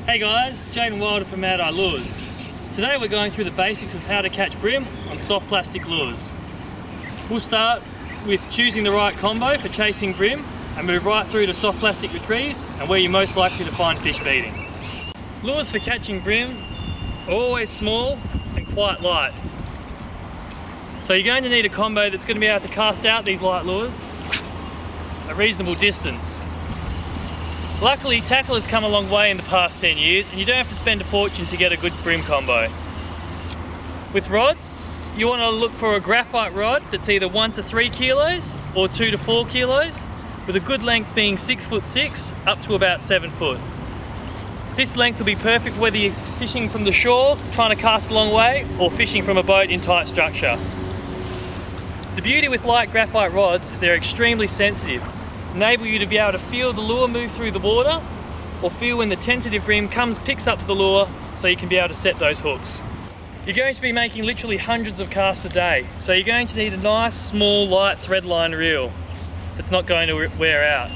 Hey guys, Jaden Wilder from Mad Eye Lures. Today we're going through the basics of how to catch bream on soft plastic lures. We'll start with choosing the right combo for chasing bream and move right through to soft plastic retrieves and where you're most likely to find fish feeding. Lures for catching bream are always small and quite light. So you're going to need a combo that's going to be able to cast out these light lures a reasonable distance. Luckily, tackle has come a long way in the past 10 years and you don't have to spend a fortune to get a good bream combo. With rods, you want to look for a graphite rod that's either 1 to 3 kilos or 2 to 4 kilos, with a good length being 6'6" up to about 7 foot. This length will be perfect whether you're fishing from the shore, trying to cast a long way, or fishing from a boat in tight structure. The beauty with light graphite rods is they're extremely sensitive, enable you to be able to feel the lure move through the water or feel when the tentative bream picks up the lure so you can be able to set those hooks. You're going to be making literally hundreds of casts a day, so you're going to need a nice, small, light threadline reel that's not going to wear out.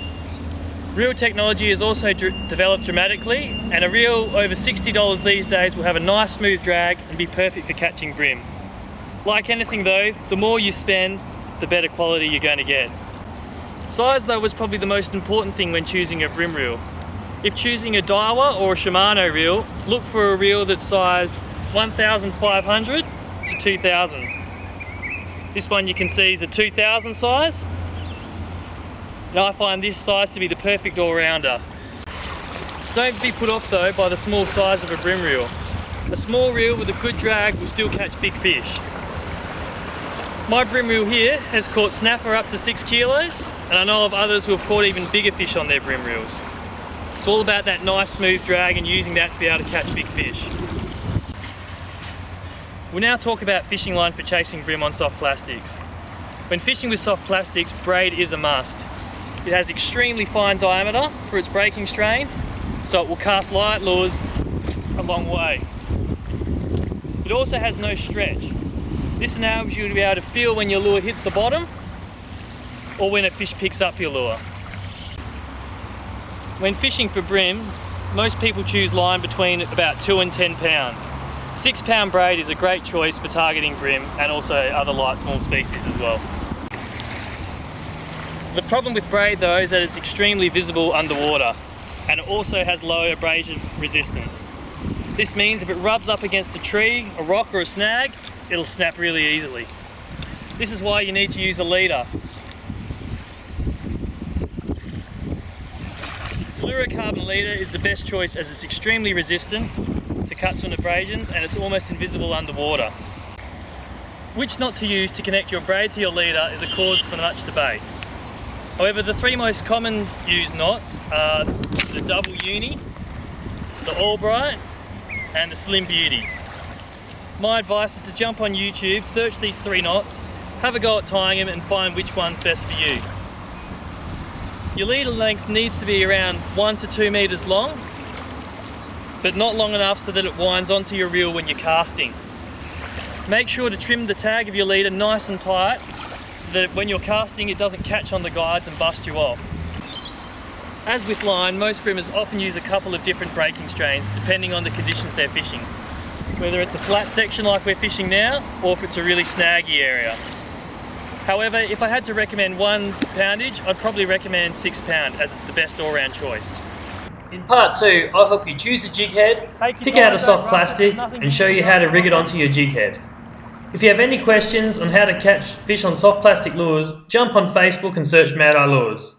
Reel technology is also developed dramatically, and a reel over $60 these days will have a nice smooth drag and be perfect for catching bream. Like anything though, the more you spend, the better quality you're going to get. Size though was probably the most important thing when choosing a bream reel. If choosing a Daiwa or a Shimano reel, look for a reel that's sized 1,500 to 2,000. This one you can see is a 2,000 size. And I find this size to be the perfect all-rounder. Don't be put off though by the small size of a bream reel. A small reel with a good drag will still catch big fish. My bream reel here has caught snapper up to 6 kilos, and I know of others who have caught even bigger fish on their bream reels. It's all about that nice smooth drag and using that to be able to catch big fish. We'll now talk about fishing line for chasing bream on soft plastics. When fishing with soft plastics, braid is a must. It has extremely fine diameter for its breaking strain, so it will cast light lures a long way. It also has no stretch. This enables you to be able to feel when your lure hits the bottom or when a fish picks up your lure. When fishing for bream, most people choose line between about 2 and 10 pounds. 6 pound braid is a great choice for targeting bream and also other light small species as well. The problem with braid though is that it's extremely visible underwater, and it also has low abrasion resistance. This means if it rubs up against a tree, a rock or a snag, it'll snap really easily. This is why you need to use a leader. Fluorocarbon leader is the best choice as it's extremely resistant to cuts and abrasions and it's almost invisible underwater. Which knot to use to connect your braid to your leader is a cause for much debate. However, the 3 most common used knots are the double uni, the Albright and the Slim Beauty. My advice is to jump on YouTube, search these 3 knots, have a go at tying them and find which one's best for you. Your leader length needs to be around 1 to 2 meters long, but not long enough so that it winds onto your reel when you're casting. Make sure to trim the tag of your leader nice and tight so that when you're casting it doesn't catch on the guides and bust you off. As with line, most breamers often use a couple of different breaking strains depending on the conditions they're fishing. Whether it's a flat section like we're fishing now, or if it's a really snaggy area. However, if I had to recommend one poundage, I'd probably recommend 6 pound as it's the best all-round choice. In part 2, I'll help you choose a jig head, pick out a soft plastic, and show you how to rig it onto your jig head. If you have any questions on how to catch fish on soft plastic lures, jump on Facebook and search Mad Eye Lures.